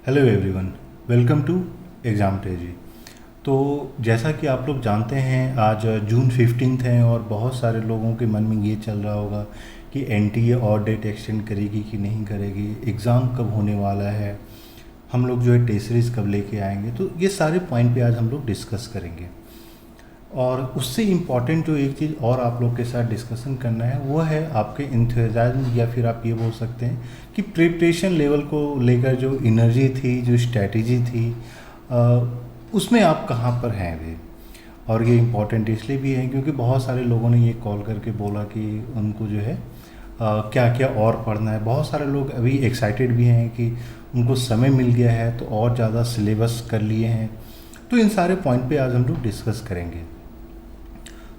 Hello everyone, welcome to exam strategy. तो जैसा कि आप लोग जानते हैं, आज जून 15 है और बहुत सारे लोगों के मन में ये चल रहा होगा कि एनटीए और डेट एक्सटेंड करेगी कि नहीं करेगी, एग्ज़ाम कब होने वाला है, हम लोग जो है टेस्ट सीरीज़ कब लेके आएंगे। तो ये सारे पॉइंट पे आज हम लोग डिस्कस करेंगे। और उससे इम्पॉर्टेंट जो एक चीज़ और आप लोग के साथ डिस्कशन करना है वो है आपके इंथुजियाज्म, या फिर आप ये बोल सकते हैं कि प्रिपरेशन लेवल को लेकर जो एनर्जी थी, जो स्ट्रैटेजी थी, उसमें आप कहाँ पर हैं अभी। और ये इम्पॉर्टेंट इसलिए भी है क्योंकि बहुत सारे लोगों ने ये कॉल करके बोला कि उनको जो है क्या क्या और पढ़ना है। बहुत सारे लोग अभी एक्साइटेड भी हैं कि उनको समय मिल गया है तो और ज़्यादा सिलेबस कर लिए हैं। तो इन सारे पॉइंट पे आज हम लोग डिस्कस करेंगे।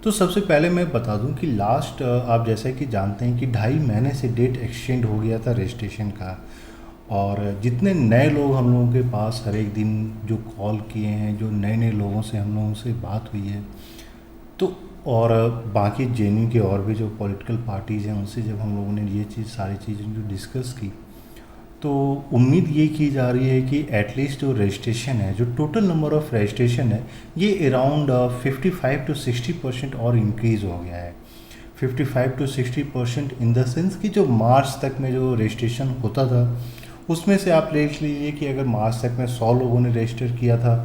तो सबसे पहले मैं बता दूं कि लास्ट आप जैसे कि जानते हैं कि 2.5 महीने से डेट एक्सटेंड हो गया था रजिस्ट्रेशन का। और जितने नए लोग हम लोगों के पास हर एक दिन जो कॉल किए हैं, जो नए नए लोगों से हम लोगों से बात हुई है, तो और बाकी जेएनयू के और भी जो पॉलिटिकल पार्टीज़ हैं उनसे जब हम लोगों ने ये चीज़ सारी चीज़ें जो डिस्कस की, तो उम्मीद ये की जा रही है कि एटलीस्ट जो रजिस्ट्रेशन है, जो टोटल नंबर ऑफ़ रजिस्ट्रेशन है, ये अराउंड 55 to 60% और इंक्रीज़ हो गया है। 55 to 60% इन द सेंस कि जो मार्च तक में जो रजिस्ट्रेशन होता था उसमें से आप देख लीजिए कि अगर मार्च तक में 100 लोगों ने रजिस्टर किया था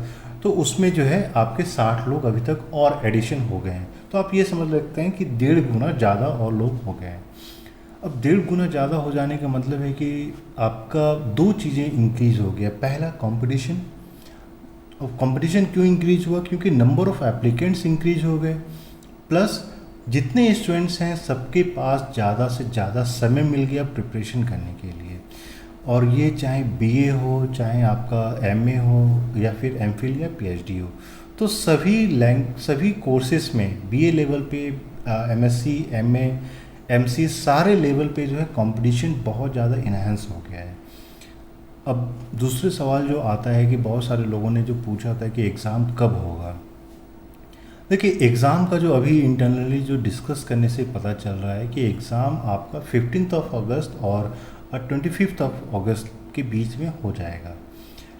तो उसमें जो है आपके 60 लोग अभी तक और एडिशन हो गए हैं। तो आप ये समझ सकते हैं कि 1.5 गुना ज़्यादा और लोग हो गए हैं। अब 1.5 गुना ज़्यादा हो जाने का मतलब है कि आपका दो चीज़ें इंक्रीज़ हो गया। पहला कंपटीशन। अब कंपटीशन क्यों इंक्रीज हुआ? क्योंकि नंबर ऑफ़ एप्लीकेंट्स इंक्रीज हो गए, प्लस जितने स्टूडेंट्स हैं सबके पास ज़्यादा से ज़्यादा समय मिल गया प्रिपरेशन करने के लिए। और ये चाहे बीए हो, चाहे आपका एमए हो, या फिर एमफिल या पीएचडी हो, तो सभी कोर्सेस में बीए लेवल पे, एमएससी, एमए, एमसी, सारे लेवल पे जो है कंपटीशन बहुत ज़्यादा इन्हांस हो गया है। अब दूसरे सवाल जो आता है कि बहुत सारे लोगों ने जो पूछा था कि एग्ज़ाम कब होगा। देखिए, एग्ज़ाम का जो अभी इंटरनली जो डिस्कस करने से पता चल रहा है कि एग्ज़ाम आपका 15 अगस्त और 25 अगस्त के बीच में हो जाएगा।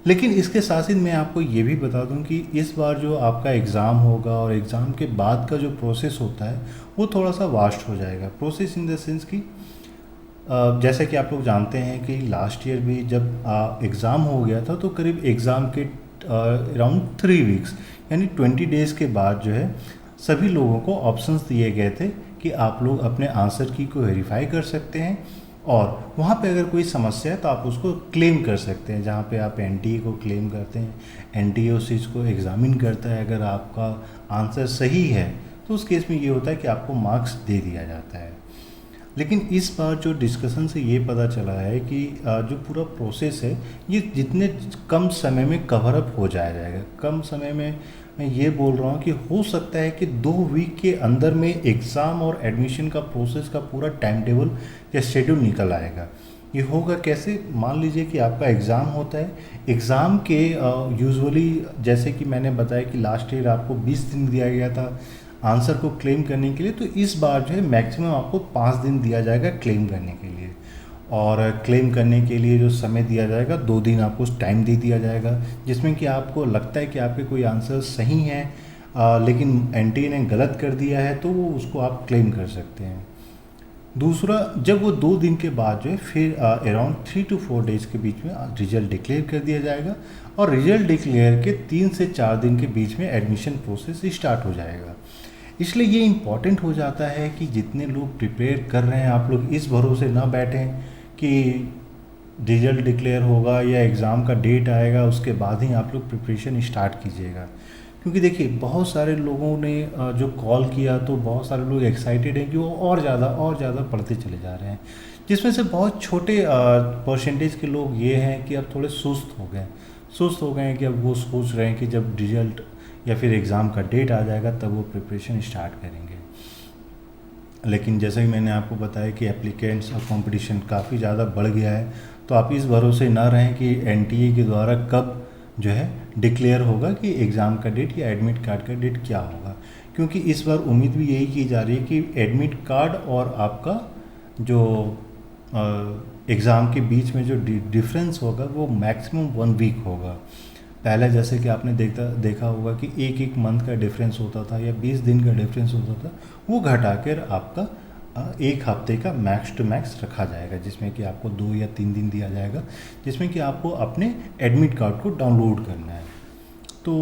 लेकिन इसके साथ ही मैं आपको ये भी बता दूं कि इस बार जो आपका एग्ज़ाम होगा और एग्ज़ाम के बाद का जो प्रोसेस होता है वो थोड़ा सा वास्ट हो जाएगा। प्रोसेस इन द सेंस कि जैसे कि आप लोग जानते हैं कि लास्ट ईयर भी जब एग्ज़ाम हो गया था तो करीब एग्ज़ाम के अराउंड 3 वीक्स यानी 20 डेज़ के बाद जो है सभी लोगों को ऑप्शंस दिए गए थे कि आप लोग अपने आंसर की को वेरीफाई कर सकते हैं और वहाँ पे अगर कोई समस्या है तो आप उसको क्लेम कर सकते हैं। जहाँ पे आप एनटीए को क्लेम करते हैं, एनटीए उस चीज़ को एग्ज़ामिन करता है। अगर आपका आंसर सही है तो उस केस में ये होता है कि आपको मार्क्स दे दिया जाता है। लेकिन इस बार जो डिस्कशन से ये पता चला है कि जो पूरा प्रोसेस है ये जितने कम समय में कवर अप हो जाएगा। कम समय में मैं ये बोल रहा हूँ कि हो सकता है कि 2 वीक के अंदर में एग्ज़ाम और एडमिशन का प्रोसेस का पूरा टाइम टेबल या शेड्यूल निकल आएगा। ये होगा कैसे? मान लीजिए कि आपका एग्ज़ाम होता है। एग्ज़ाम के यूजुअली जैसे कि मैंने बताया कि लास्ट ईयर आपको 20 दिन दिया गया था आंसर को क्लेम करने के लिए, तो इस बार जो है मैक्सिमम आपको 5 दिन दिया जाएगा क्लेम करने के लिए। और क्लेम करने के लिए जो समय दिया जाएगा, 2 दिन आपको टाइम दे दिया जाएगा, जिसमें कि आपको लगता है कि आपके कोई आंसर सही हैं लेकिन एनटीए ने गलत कर दिया है तो वो उसको आप क्लेम कर सकते हैं। दूसरा, जब वो 2 दिन के बाद जो है फिर अराउंड 3 to 4 डेज़ के बीच में रिजल्ट डिक्लेयर कर दिया जाएगा और रिजल्ट डिक्लेयर के 3 से 4 दिन के बीच में एडमिशन प्रोसेस स्टार्ट हो जाएगा। इसलिए ये इम्पॉर्टेंट हो जाता है कि जितने लोग प्रिपेयर कर रहे हैं आप लोग इस भरोसे ना बैठें कि रिजल्ट डिक्लेयर होगा या एग्ज़ाम का डेट आएगा उसके बाद ही आप लोग प्रिपरेशन स्टार्ट कीजिएगा। क्योंकि देखिए, बहुत सारे लोगों ने जो कॉल किया तो बहुत सारे लोग एक्साइटेड हैं कि वो और ज़्यादा पढ़ते चले जा रहे हैं, जिसमें से बहुत छोटे परसेंटेज के लोग ये हैं कि अब थोड़े सुस्त हो गए हैं कि अब वो सोच रहे हैं कि जब रिजल्ट या फिर एग्ज़ाम का डेट आ जाएगा तब वो प्रिपरेशन स्टार्ट करेंगे। लेकिन जैसे ही मैंने आपको बताया कि एप्लीकेंट्स और कंपटीशन काफ़ी ज़्यादा बढ़ गया है, तो आप इस भरोसे ना रहें कि एनटीए के द्वारा कब जो है डिक्लेयर होगा कि एग्ज़ाम का डेट या एडमिट कार्ड का डेट क्या होगा। क्योंकि इस बार उम्मीद भी यही की जा रही है कि एडमिट कार्ड और आपका जो एग्ज़ाम के बीच में जो डिफरेंस होगा वो मैक्सिमम 1 वीक होगा। पहले जैसे कि आपने देखा होगा कि एक एक मंथ का डिफरेंस होता था या 20 दिन का डिफरेंस होता था, वो घटा कर आपका 1 हफ्ते का मैक्स टू मैक्स रखा जाएगा, जिसमें कि आपको 2 या 3 दिन दिया जाएगा, जिसमें कि आपको अपने एडमिट कार्ड को डाउनलोड करना है। तो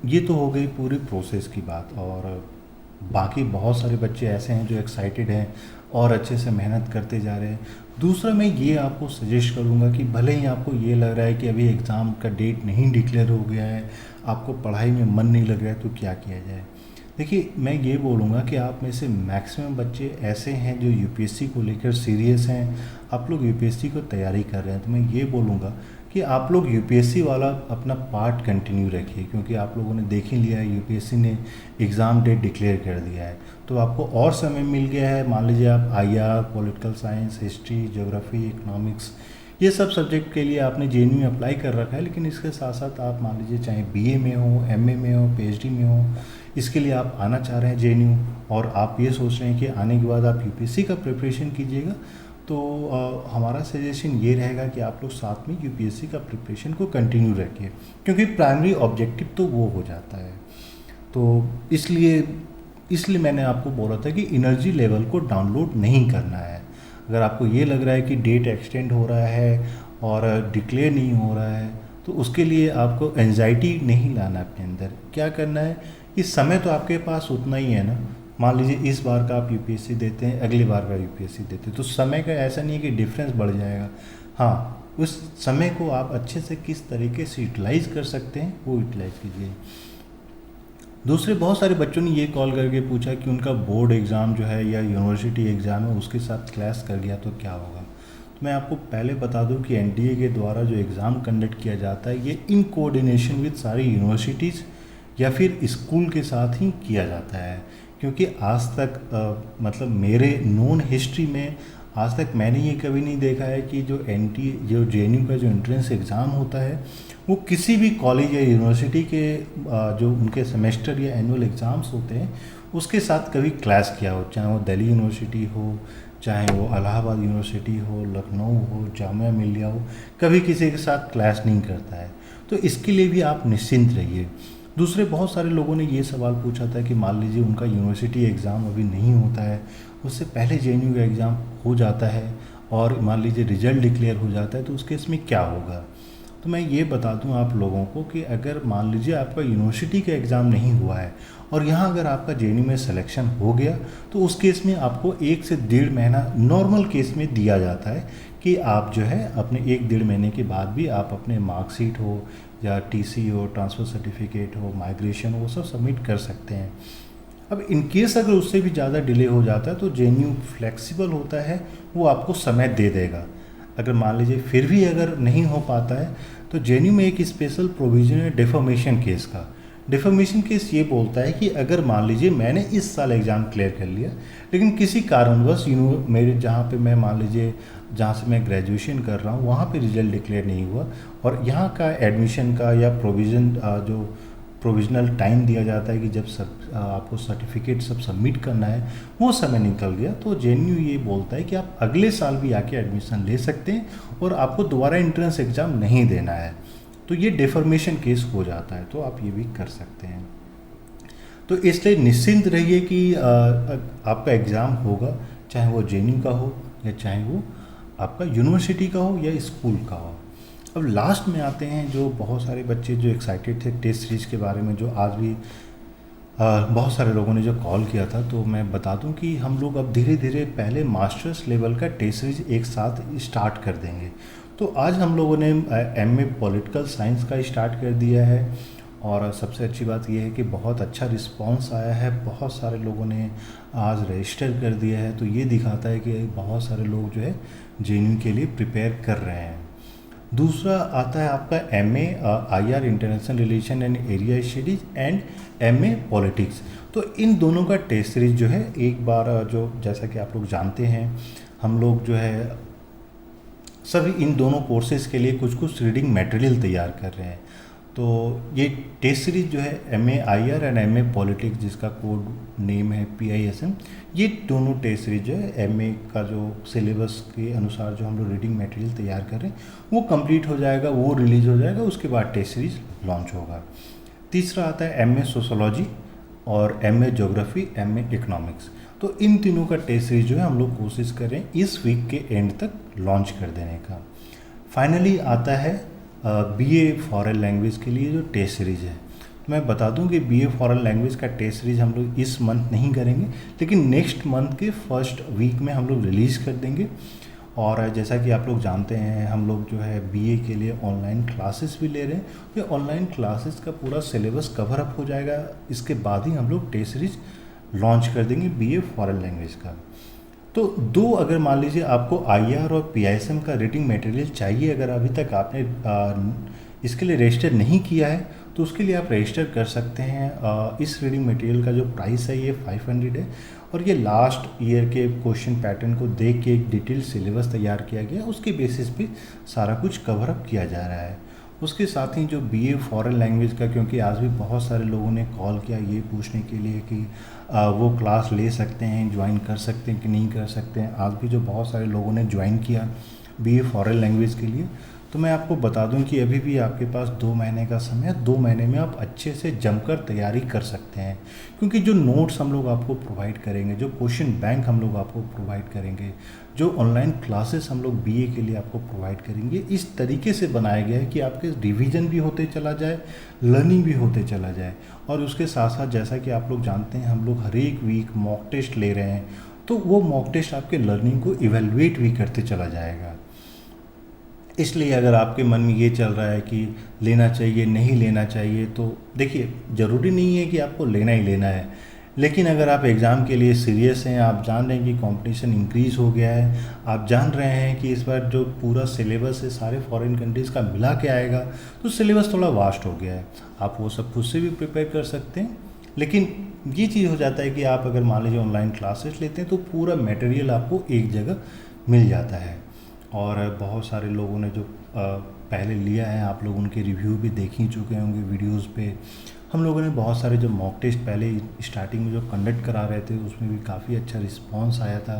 ये तो हो गई पूरी प्रोसेस की बात। और बाकी बहुत सारे बच्चे ऐसे हैं जो एक्साइटेड हैं और अच्छे से मेहनत करते जा रहे हैं। दूसरा, मैं ये आपको सजेस्ट करूँगा कि भले ही आपको ये लग रहा है कि अभी एग्ज़ाम का डेट नहीं डिक्लेयर हो गया है, आपको पढ़ाई में मन नहीं लग रहा है, तो क्या किया जाए। देखिए, मैं ये बोलूँगा कि आप में से मैक्सिमम बच्चे ऐसे हैं जो यूपीएससी को लेकर सीरियस हैं, आप लोग यूपीएससी को तैयारी कर रहे हैं। तो मैं ये बोलूँगा कि आप लोग यूपीएससी वाला अपना पार्ट कंटिन्यू रखिए, क्योंकि आप लोगों ने देख ही लिया है यूपीएससी ने एग्ज़ाम डेट डिक्लेयर कर दिया है, तो आपको और समय मिल गया है। मान लीजिए आप IR, political science, history, geography, economics, ये सब सब्जेक्ट के लिए आपने जेएनयू में अप्लाई कर रखा है, लेकिन इसके साथ साथ आप मान लीजिए चाहे बीए में हो, एमए में हो, पीएचडी में हो, इसके लिए आप आना चाह रहे हैं जेएनयू, और आप ये सोच रहे हैं कि आने के बाद आप यूपीएससी का प्रिपरेशन कीजिएगा, तो हमारा सजेशन ये रहेगा कि आप लोग साथ में यूपीएससी का प्रिपरेशन को कंटिन्यू रखिए, क्योंकि प्राइमरी ऑब्जेक्टिव तो वो हो जाता है। तो इसलिए मैंने आपको बोला था कि एनर्जी लेवल को डाउनलोड नहीं करना है। अगर आपको ये लग रहा है कि डेट एक्सटेंड हो रहा है और डिक्लेयर नहीं हो रहा है, तो उसके लिए आपको एंजाइटी नहीं लाना अपने अंदर। क्या करना है कि समय तो आपके पास उतना ही है ना। मान लीजिए इस बार का आप यूपीएससी देते हैं, अगली बार का यूपीएससी देते हैं, तो समय का ऐसा नहीं है कि डिफरेंस बढ़ जाएगा। हाँ, उस समय को आप अच्छे से किस तरीके से यूटिलाइज़ कर सकते हैं वो यूटिलाइज़ कीजिए। दूसरे बहुत सारे बच्चों ने ये कॉल करके पूछा कि उनका बोर्ड एग्ज़ाम जो है या यूनिवर्सिटी एग्ज़ाम है उसके साथ क्लैश कर गया तो क्या होगा। तो मैं आपको पहले बता दूं कि एनडीए के द्वारा जो एग्ज़ाम कंडक्ट किया जाता है ये इन कोऑर्डिनेशन विद सारी यूनिवर्सिटीज़ या फिर स्कूल के साथ ही किया जाता है। क्योंकि आज तक मतलब मेरे नोन हिस्ट्री में आज तक मैंने ये कभी नहीं देखा है कि जो जेएनयू का जो एंट्रेंस एग्ज़ाम होता है वो किसी भी कॉलेज या यूनिवर्सिटी के जो उनके सेमेस्टर या एनुअल एग्ज़ाम्स होते हैं उसके साथ कभी क्लैश किया हो, चाहे वो दिल्ली यूनिवर्सिटी हो, चाहे वो इलाहाबाद यूनिवर्सिटी हो, लखनऊ हो, जामिया मिलिया हो, कभी किसी के साथ क्लैश नहीं करता है। तो इसके लिए भी आप निश्चिंत रहिए। दूसरे बहुत सारे लोगों ने ये सवाल पूछा था कि मान लीजिए उनका यूनिवर्सिटी एग्ज़ाम अभी नहीं होता है, उससे पहले जेएनयू का एग्ज़ाम हो जाता है और मान लीजिए रिजल्ट डिक्लेयर हो जाता है, तो उस केस में क्या होगा। तो मैं ये बता दूं आप लोगों को कि अगर मान लीजिए आपका यूनिवर्सिटी का एग्ज़ाम नहीं हुआ है और यहाँ अगर आपका जेएनयू में सिलेक्शन हो गया, तो उस केस में आपको 1 से 1.5 महीना नॉर्मल केस में दिया जाता है कि आप जो है अपने 1-1.5 महीने के बाद भी आप अपने मार्कशीट हो या टीसी हो, ट्रांसफ़र सर्टिफिकेट हो, माइग्रेशन हो, वो सब सबमिट कर सकते हैं। अब इन केस अगर उससे भी ज़्यादा डिले हो जाता है तो जेएनयू फ्लेक्सिबल होता है, वो आपको समय दे देगा। अगर मान लीजिए फिर भी अगर नहीं हो पाता है तो जेएनयू में एक स्पेशल प्रोविज़न है डिफॉर्मेशन केस का। डिफॉर्मेशन केस ये बोलता है कि अगर मान लीजिए मैंने इस साल एग्ज़ाम क्लियर कर लिया, लेकिन किसी कारणवश मेरे जहाँ पे मैं मान लीजिए जहाँ से मैं ग्रेजुएशन कर रहा हूँ वहाँ पे रिजल्ट डिक्लेयर नहीं हुआ और यहाँ का एडमिशन का या जो प्रोविजनल टाइम दिया जाता है कि जब आपको सर्टिफिकेट सब सबमिट करना है वो समय निकल गया, तो जेएनयू ये बोलता है कि आप अगले साल भी आके एडमिशन ले सकते हैं और आपको दोबारा एंट्रेंस एग्ज़ाम नहीं देना है। तो ये डिफॉर्मेशन केस हो जाता है, तो आप ये भी कर सकते हैं। तो इसलिए निश्चिंत रहिए कि आपका एग्ज़ाम होगा, चाहे वो जेएनयू का हो या चाहे वो आपका यूनिवर्सिटी का हो या स्कूल का हो। अब लास्ट में आते हैं जो बहुत सारे बच्चे जो एक्साइटेड थे टेस्ट सीरीज के बारे में, जो आज भी बहुत सारे लोगों ने जो कॉल किया था, तो मैं बता दूं कि हम लोग अब धीरे धीरे पहले मास्टर्स लेवल का टेस्ट सीरीज एक साथ स्टार्ट कर देंगे। तो आज हम लोगों ने एमए पॉलिटिकल साइंस का स्टार्ट कर दिया है और सबसे अच्छी बात यह है कि बहुत अच्छा रिस्पांस आया है, बहुत सारे लोगों ने आज रजिस्टर कर दिया है। तो ये दिखाता है कि बहुत सारे लोग जो है जेएनयू के लिए प्रिपेयर कर रहे हैं। दूसरा आता है आपका MA IR international relation and area studies and MA politics. तो इन दोनों का टेस्ट सीरीज जो है एक बार जो जैसा कि आप लोग जानते हैं हम लोग जो है सभी इन दोनों कोर्सेज़ के लिए कुछ कुछ रीडिंग मटेरियल तैयार कर रहे हैं। तो ये टेस्ट सीरीज जो है MA IR and MA politics, जिसका कोड नेम है PISM, ये दोनों टेस्ट सीरीज जो है MA का जो सिलेबस के अनुसार जो हम लोग रीडिंग मटेरियल तैयार कर रहे हैं वो कंप्लीट हो जाएगा, वो रिलीज हो जाएगा, उसके बाद टेस्ट सीरीज लॉन्च होगा। तीसरा आता है MA सोशोलॉजी और MA ज्योग्राफी, MA इकोनॉमिक्स। तो इन तीनों का टेस्ट सीरीज जो है हम लोग कोशिश करें इस वीक के एंड तक लॉन्च कर देने का। फाइनली आता है BA फॉरेन लैंग्वेज के लिए जो टेस्ट सीरीज़ है। मैं बता दूं कि BA फॉरेन लैंग्वेज का टेस्ट सीरीज हम लोग इस मंथ नहीं करेंगे, लेकिन नेक्स्ट मंथ के फर्स्ट वीक में हम लोग रिलीज़ कर देंगे। और जैसा कि आप लोग जानते हैं, हम लोग जो है BA के लिए ऑनलाइन क्लासेस भी ले रहे हैं। ये ऑनलाइन क्लासेस का पूरा सिलेबस कवर अप हो जाएगा, इसके बाद ही हम लोग टेस्ट सीरीज लॉन्च कर देंगे BA फॉरेन लैंग्वेज का। तो दो, अगर मान लीजिए आपको IR और PISM का रीडिंग मटेरियल चाहिए, अगर अभी तक आपने इसके लिए रजिस्टर नहीं किया है तो उसके लिए आप रजिस्टर कर सकते हैं। इस रीडिंग मटेरियल का जो प्राइस है ये 500 है, और ये लास्ट ईयर के क्वेश्चन पैटर्न को देख के एक डिटेल सिलेबस तैयार किया गया, उसके बेसिस पे सारा कुछ कवर अप किया जा रहा है। उसके साथ ही जो BA फॉरेन लैंग्वेज का, क्योंकि आज भी बहुत सारे लोगों ने कॉल किया ये पूछने के लिए कि वो क्लास ले सकते हैं, ज्वाइन कर सकते हैं कि नहीं कर सकते हैं। आज भी जो बहुत सारे लोगों ने ज्वाइन किया BA फॉरेन लैंग्वेज के लिए, तो मैं आपको बता दूं कि अभी भी आपके पास 2 महीने का समय है। 2 महीने में आप अच्छे से जमकर तैयारी कर सकते हैं, क्योंकि जो नोट्स हम लोग आपको प्रोवाइड करेंगे, जो क्वेश्चन बैंक हम लोग आपको प्रोवाइड करेंगे, जो ऑनलाइन क्लासेस हम लोग BA के लिए आपको प्रोवाइड करेंगे, इस तरीके से बनाया गया है कि आपके रिवीजन भी होते चला जाए, लर्निंग भी होते चला जाए। और उसके साथ साथ जैसा कि आप लोग जानते हैं, हम लोग हर एक वीक मॉक टेस्ट ले रहे हैं, तो वो मॉक टेस्ट आपके लर्निंग को इवेलुएट भी करते चला जाएगा। इसलिए अगर आपके मन में ये चल रहा है कि लेना चाहिए नहीं लेना चाहिए, तो देखिए, ज़रूरी नहीं है कि आपको लेना ही लेना है, लेकिन अगर आप एग्ज़ाम के लिए सीरियस हैं, आप जान रहे हैं कि कंपटीशन इंक्रीज़ हो गया है, आप जान रहे हैं कि इस बार जो पूरा सिलेबस है सारे फॉरेन कंट्रीज़ का मिला के आएगा, तो सिलेबस थोड़ा वास्ट हो गया है, आप वो सब खुद से भी प्रिपेयर कर सकते हैं। लेकिन ये चीज़ हो जाता है कि आप अगर मान लीजिए ऑनलाइन क्लासेस लेते हैं तो पूरा मटेरियल आपको एक जगह मिल जाता है। और बहुत सारे लोगों ने जो पहले लिया है, आप लोग उनके रिव्यू भी देख ही चुके होंगे वीडियोस पे। हम लोगों ने बहुत सारे जो मॉक टेस्ट पहले स्टार्टिंग में जो कंडक्ट करा रहे थे, उसमें भी काफ़ी अच्छा रिस्पांस आया था।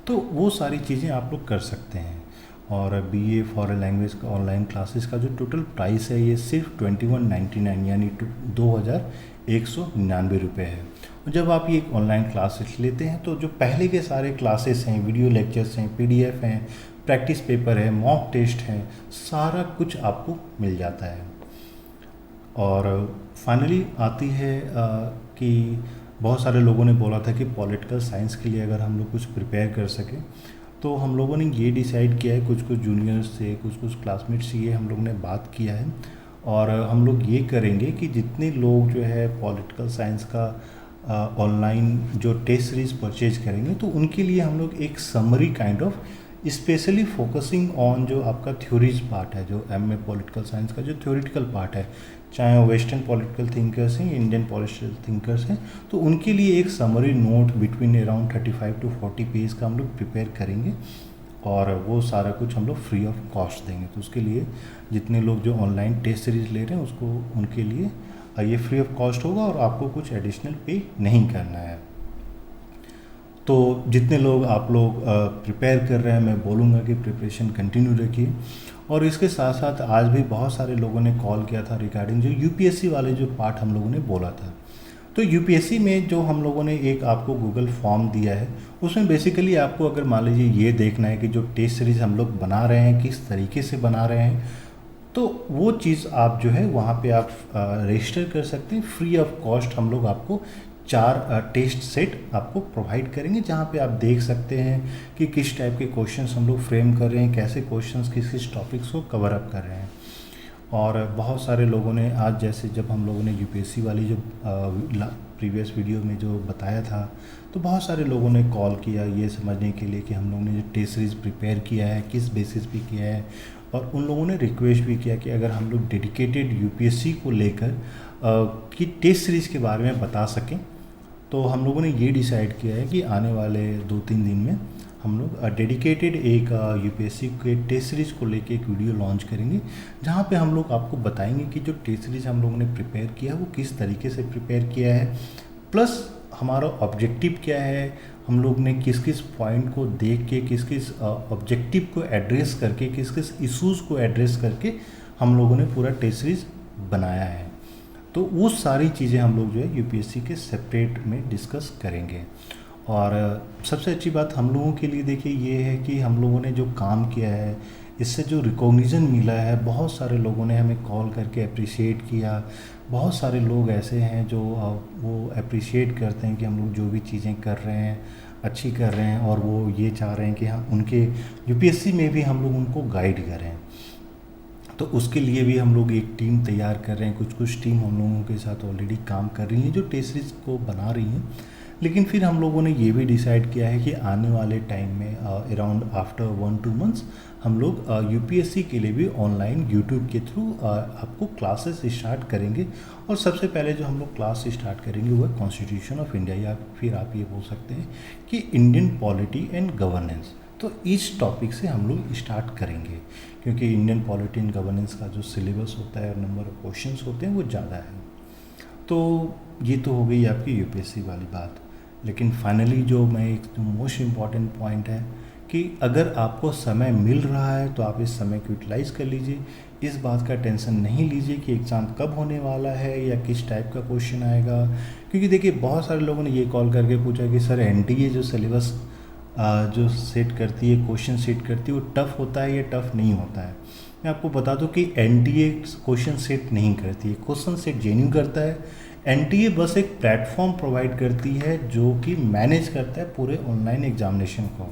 तो वो सारी चीज़ें आप लोग कर सकते हैं। और BA फॉरेन लैंग्वेज का ऑनलाइन क्लासेस का जो टोटल प्राइस है ये सिर्फ 2199 यानी 2199 रुपये है। और जब आप ये ऑनलाइन क्लासेस लेते हैं तो जो पहले के सारे क्लासेस हैं, वीडियो लेक्चर्स हैं, PDF हैं, प्रैक्टिस पेपर है, मॉक टेस्ट है, सारा कुछ आपको मिल जाता है। और फाइनली आती है कि बहुत सारे लोगों ने बोला था कि पॉलिटिकल साइंस के लिए अगर हम लोग कुछ प्रिपेयर कर सकें, तो हम लोगों ने ये डिसाइड किया है, कुछ जूनियर्स से, कुछ क्लासमेट्स से ये हम लोग ने बात किया है, और हम लोग ये करेंगे कि जितने लोग जो है पॉलिटिकल साइंस का ऑनलाइन जो टेस्ट सीरीज़ परचेज करेंगे, तो उनके लिए हम लोग एक summary kind of specially focusing on जो आपका थ्योरीज पार्ट है, जो MA पॉलिटिकल साइंस का जो थ्योरेटिकल पार्ट है, चाहे वो वेस्टर्न पॉलिटिकल थिंकर्स हैं, इंडियन पॉलिटिकल थिंकर्स हैं, तो उनके लिए एक summary note between around 35 to 40 page का हम लोग प्रिपेयर करेंगे, और वो सारा कुछ हम लोग फ्री ऑफ कॉस्ट देंगे। तो उसके लिए जितने लोग जो ऑनलाइन टेस्ट सीरीज ले रहे हैं उसको, उनके लिए ये फ्री ऑफ कॉस्ट होगा, और आपको कुछ एडिशनल पे नहीं करना है। तो जितने लोग आप लोग प्रिपेयर कर रहे हैं, मैं बोलूँगा कि प्रिपरेशन कंटिन्यू रखिए। और इसके साथ साथ आज भी बहुत सारे लोगों ने कॉल किया था रिगार्डिंग जो UPSC वाले जो पार्ट हम लोगों ने बोला था। तो UPSC में जो हम लोगों ने एक आपको गूगल फॉर्म दिया है, उसमें बेसिकली आपको अगर मान लीजिए ये देखना है कि जो टेस्ट सीरीज़ हम लोग बना रहे हैं किस तरीके से बना रहे हैं, तो वो चीज़ आप जो है वहाँ पे आप रजिस्टर कर सकते हैं। फ्री ऑफ कॉस्ट हम लोग आपको 4 टेस्ट सेट आपको प्रोवाइड करेंगे, जहाँ पे आप देख सकते हैं कि किस टाइप के क्वेश्चंस हम लोग फ्रेम कर रहे हैं, कैसे क्वेश्चंस किस किस टॉपिक्स को कवर अप कर रहे हैं। और बहुत सारे लोगों ने आज, जैसे जब हम लोगों ने UPSC वाली जो प्रीवियस वीडियो में जो बताया था, तो बहुत सारे लोगों ने कॉल किया ये समझने के लिए कि हम लोगों ने जो टेस्ट सीरीज़ प्रिपेयर किया है किस बेसिस पे किया है, और उन लोगों ने रिक्वेस्ट भी किया कि अगर हम लोग डेडिकेटेड UPSC को लेकर कि टेस्ट सीरीज़ के बारे में बता सकें। तो हम लोगों ने ये डिसाइड किया है कि आने वाले 2-3 दिन में हम लोग डेडिकेटेड एक यूपीएससी के टेस्ट सीरीज़ को लेके एक वीडियो लॉन्च करेंगे, जहाँ पे हम लोग आपको बताएंगे कि जो टेस्ट सीरीज़ हम लोगों ने प्रिपेयर किया है वो किस तरीके से प्रिपेयर किया है, प्लस हमारा ऑब्जेक्टिव क्या है, हम लोग ने किस किस पॉइंट को देख के, किस किस ऑब्जेक्टिव को एड्रेस करके, किस किस इश्यूज़ को एड्रेस करके हम लोगों ने पूरा टेस्ट सीरीज़ बनाया है। तो वो सारी चीज़ें हम लोग जो है यूपीएससी के सेपरेट में डिस्कस करेंगे। और सबसे अच्छी बात हम लोगों के लिए देखिए ये है कि हम लोगों ने जो काम किया है इससे जो रिकॉग्निशन मिला है, बहुत सारे लोगों ने हमें कॉल करके अप्रिशिएट किया। बहुत सारे लोग ऐसे हैं जो वो अप्रिशिएट करते हैं कि हम लोग जो भी चीज़ें कर रहे हैं अच्छी कर रहे हैं, और वो ये चाह रहे हैं कि हम उनके यूपीएससी में भी हम लोग उनको गाइड करें। तो उसके लिए भी हम लोग एक टीम तैयार कर रहे हैं। कुछ टीम हम लोगों के साथ ऑलरेडी काम कर रही हैं जो टेस्ट सीरीज को बना रही हैं, लेकिन फिर हम लोगों ने ये भी डिसाइड किया है कि आने वाले टाइम में अराउंड आफ्टर 1-2 मंथ्स हम लोग यूपीएससी के लिए भी ऑनलाइन यूट्यूब के थ्रू आपको क्लासेस स्टार्ट करेंगे। और सबसे पहले जो हम लोग क्लास स्टार्ट करेंगे वो है कॉन्स्टिट्यूशन ऑफ इंडिया, या फिर आप ये बोल सकते हैं कि इंडियन पॉलिटी एंड गवर्नेंस। तो इस टॉपिक से हम लोग स्टार्ट करेंगे, क्योंकि इंडियन पॉलिटी एंड गवर्नेंस का जो सिलेबस होता है और नंबर ऑफ क्वेश्चंस होते हैं वो ज़्यादा है। तो ये तो हो गई आपकी यूपीएससी वाली बात। लेकिन फाइनली जो मैं एक जो मोस्ट इम्पॉर्टेंट पॉइंट है कि अगर आपको समय मिल रहा है तो आप इस समय को यूटिलाइज़ कर लीजिए। इस बात का टेंशन नहीं लीजिए कि एग्ज़ाम कब होने वाला है या किस टाइप का क्वेश्चन आएगा, क्योंकि देखिए बहुत सारे लोगों ने ये कॉल करके पूछा कि सर एनटीए जो सिलेबस जो सेट करती है, क्वेश्चन सेट करती है, वो टफ़ होता है या टफ़ नहीं होता है। मैं आपको बता दूं कि एनटीए क्वेश्चन सेट नहीं करती है, क्वेश्चन सेट जेन्युइन करता है। एनटीए बस एक प्लेटफॉर्म प्रोवाइड करती है जो कि मैनेज करता है पूरे ऑनलाइन एग्जामिनेशन को।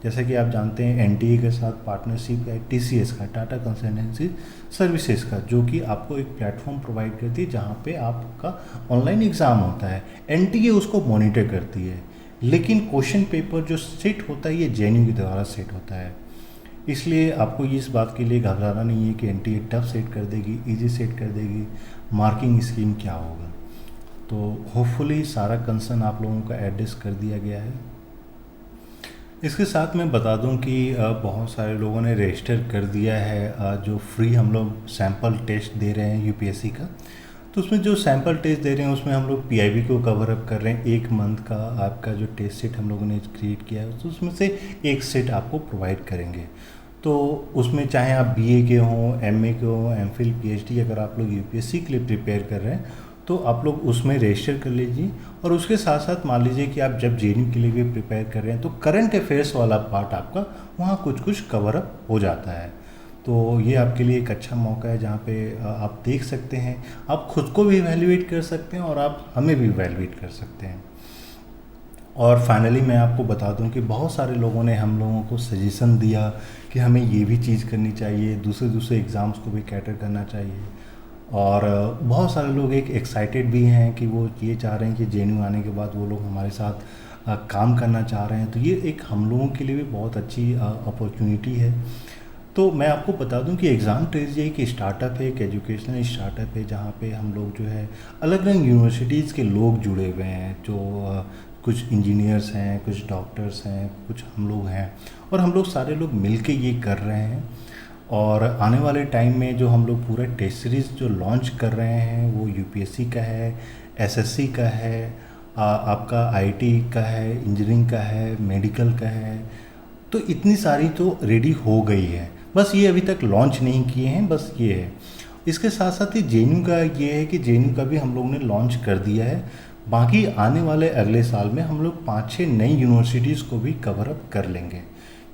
जैसा कि आप जानते हैं एनटीए के साथ पार्टनरशिप है टीसीएस का, टाटा कंसल्टेंसी सर्विसेज का, जो कि आपको एक प्लेटफॉर्म प्रोवाइड करती है जहाँ पे आपका ऑनलाइन एग्ज़ाम होता है। एनटीए उसको मॉनिटर करती है, लेकिन क्वेश्चन पेपर जो सेट होता है ये जेन्यू के द्वारा सेट होता है। इसलिए आपको इस बात के लिए घबराना नहीं है कि एनटीए टफ सेट कर देगी, इजी सेट कर देगी, मार्किंग स्कीम क्या होगा। तो होपफुली सारा कंसर्न आप लोगों का एड्रेस कर दिया गया है। इसके साथ मैं बता दूं कि बहुत सारे लोगों ने रजिस्टर कर दिया है जो फ्री हम लोग सैम्पल टेस्ट दे रहे हैं यूपीएससी का। तो उसमें जो सैम्पल टेस्ट दे रहे हैं उसमें हम लोग पीआईबी को कवर अप कर रहे हैं। 1 मंथ का आपका जो टेस्ट सेट हम लोगों ने क्रिएट किया है तो उसमें से एक सेट आपको प्रोवाइड करेंगे। तो उसमें चाहे आप बीए के हों, एमए के हों, एमफिल, पीएचडी, अगर आप लोग यूपीएससी के लिए प्रिपेयर कर रहे हैं तो आप लोग उसमें रजिस्टर कर लीजिए। और उसके साथ साथ मान लीजिए कि आप जब जेईई के लिए भी प्रिपेयर कर रहे हैं तो करंट अफेयर्स वाला पार्ट आपका वहाँ कुछ कवर अप हो जाता है। तो ये आपके लिए एक अच्छा मौका है जहाँ पे आप देख सकते हैं, आप खुद को भी इवैल्यूएट कर सकते हैं और आप हमें भी इवैल्यूएट कर सकते हैं। और फाइनली मैं आपको बता दूं कि बहुत सारे लोगों ने हम लोगों को सजेशन दिया कि हमें ये भी चीज़ करनी चाहिए, दूसरे एग्ज़ाम्स को भी कैटर करना चाहिए। और बहुत सारे लोग एक एक्साइटेड भी हैं कि वो ये चाह रहे हैं कि जेएनयू आने के बाद वो लोग हमारे साथ काम करना चाह रहे हैं। तो ये एक हम लोगों के लिए भी बहुत अच्छी अपॉर्चुनिटी है। तो मैं आपको बता दूं कि एग्ज़ाम ट्रेज़ी एक स्टार्टअप है, एक एजुकेशनल स्टार्टअप है जहाँ पे हम लोग जो है अलग अलग यूनिवर्सिटीज़ के लोग जुड़े हुए हैं, जो कुछ इंजीनियर्स हैं, कुछ डॉक्टर्स हैं, कुछ हम लोग हैं, और हम लोग सारे लोग मिलके ये कर रहे हैं। और आने वाले टाइम में जो हम लोग पूरा टेस्ट सीरीज़ जो लॉन्च कर रहे हैं वो यूपीएससी का है, एसएससी का है, आपका आईटी का है, इंजीनियरिंग का है, मेडिकल का है। तो इतनी सारी तो रेडी हो गई है, बस ये अभी तक लॉन्च नहीं किए हैं, बस ये है। इसके साथ साथ ही जेएनयू का ये है कि जेएनयू का भी हम लोगों ने लॉन्च कर दिया है। बाकी आने वाले अगले साल में हम लोग 5-6 नई यूनिवर्सिटीज़ को भी कवर अप कर लेंगे,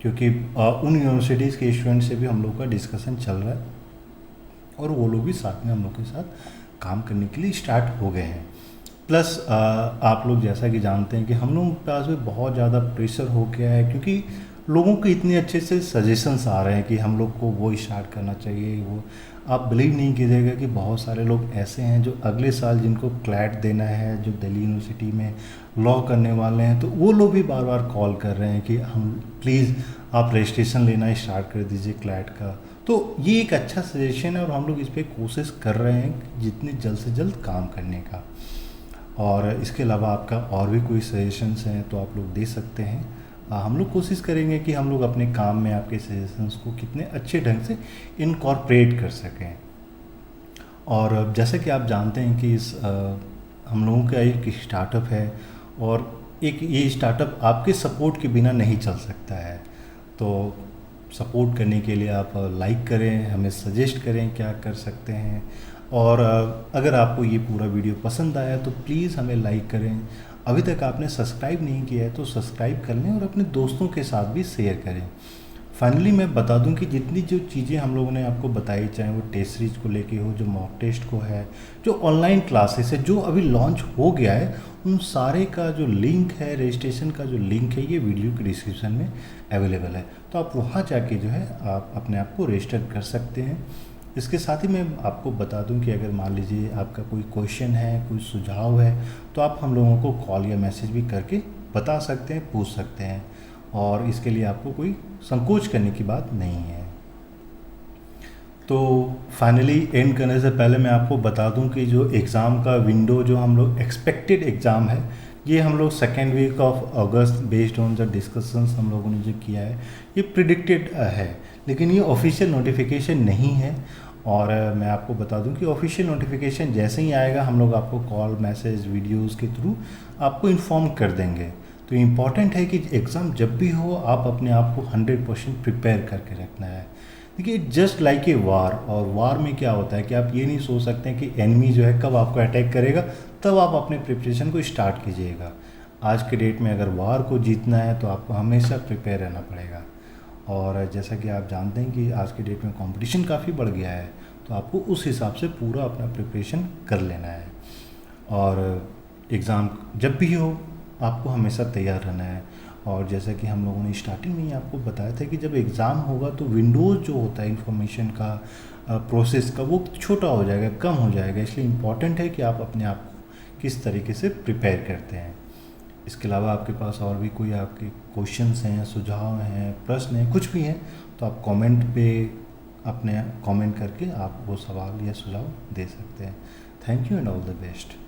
क्योंकि उन यूनिवर्सिटीज़ के स्टूडेंट से भी हम लोग का डिस्कशन चल रहा है और वो लोग भी साथ में हम लोग के साथ काम करने के लिए स्टार्ट हो गए हैं। प्लस आप लोग जैसा कि जानते हैं कि हम लोगों के पास भी बहुत ज़्यादा प्रेशर हो गया है, क्योंकि लोगों के इतने अच्छे से सजेशंस आ रहे हैं कि हम लोग को वो स्टार्ट करना चाहिए। वो आप बिलीव नहीं कीजिएगा कि बहुत सारे लोग ऐसे हैं जो अगले साल जिनको क्लैट देना है, जो दिल्ली यूनिवर्सिटी में लॉ करने वाले हैं, तो वो लोग भी बार बार कॉल कर रहे हैं कि हम प्लीज़ आप रजिस्ट्रेशन लेना स्टार्ट कर दीजिए क्लैट का। तो ये एक अच्छा सजेशन है और हम लोग इस पर कोशिश कर रहे हैं जितने जल्द से जल्द काम करने का। और इसके अलावा आपका और भी कोई सजेशंस हैं तो आप लोग दे सकते हैं। हम लोग कोशिश करेंगे कि हम लोग अपने काम में आपके सजेशंस को कितने अच्छे ढंग से इनकॉर्पोरेट कर सकें। और जैसे कि आप जानते हैं कि हम लोगों का एक स्टार्टअप है, और एक ये स्टार्टअप आपके सपोर्ट के बिना नहीं चल सकता है। तो सपोर्ट करने के लिए आप लाइक करें, हमें सजेस्ट करें क्या कर सकते हैं, और अगर आपको ये पूरा वीडियो पसंद आया तो प्लीज़ हमें लाइक करें। अभी तक आपने सब्सक्राइब नहीं किया है तो सब्सक्राइब कर लें और अपने दोस्तों के साथ भी शेयर करें। फाइनली मैं बता दूं कि जितनी जो चीज़ें हम लोगों ने आपको बताई, चाहे वो टेस्ट सीरीज को लेके हो, जो मॉक टेस्ट को है, जो ऑनलाइन क्लासेस है जो अभी लॉन्च हो गया है, उन सारे का जो लिंक है, रजिस्ट्रेशन का जो लिंक है, ये वीडियो के डिस्क्रिप्शन में अवेलेबल है। तो आप वहाँ जाके जो है आप अपने आप को रजिस्टर कर सकते हैं। इसके साथ ही मैं आपको बता दूं कि अगर मान लीजिए आपका कोई क्वेश्चन है, कोई सुझाव है, तो आप हम लोगों को कॉल या मैसेज भी करके बता सकते हैं, पूछ सकते हैं, और इसके लिए आपको कोई संकोच करने की बात नहीं है। तो फाइनली एंड करने से पहले मैं आपको बता दूं कि जो एग्ज़ाम का विंडो, जो हम लोग एक्सपेक्टेड एग्ज़ाम है, ये हम लोग 2nd week of August based on the discussions हम लोगों ने जो किया है, ये प्रिडिक्टेड है, लेकिन ये ऑफिशियल नोटिफिकेशन नहीं है। और मैं आपको बता दूं कि ऑफिशियल नोटिफिकेशन जैसे ही आएगा हम लोग आपको कॉल, मैसेज, वीडियोस के थ्रू आपको इन्फॉर्म कर देंगे। तो इम्पॉर्टेंट है कि एग्ज़ाम जब भी हो आप अपने आप को 100% प्रिपेयर करके रखना है। देखिए, जस्ट लाइक ए वार, और वार में क्या होता है कि आप ये नहीं सोच सकते हैं कि एनिमी जो है कब आपको अटैक करेगा, तब आप अपने प्रिपरेशन को स्टार्ट कीजिएगा। आज के डेट में अगर वार को जीतना है तो आपको हमेशा प्रिपेयर रहना पड़ेगा। और जैसा कि आप जानते हैं कि आज के डेट में कंपटीशन काफ़ी बढ़ गया है, तो आपको उस हिसाब से पूरा अपना प्रिपरेशन कर लेना है। और एग्ज़ाम जब भी हो आपको हमेशा तैयार रहना है। और जैसा कि हम लोगों ने स्टार्टिंग में ही आपको बताया था कि जब एग्ज़ाम होगा तो विंडोज़ जो होता है इंफॉर्मेशन का, प्रोसेस का, वो छोटा हो जाएगा, कम हो जाएगा। इसलिए इम्पॉर्टेंट है कि आप अपने आप को किस तरीके से प्रिपेयर करते हैं। इसके अलावा आपके पास और भी कोई आपके क्वेश्चंस हैं, सुझाव हैं, प्रश्न हैं, कुछ भी हैं, तो आप कमेंट पे अपने कमेंट करके आप वो सवाल या सुझाव दे सकते हैं। Thank you and all the best.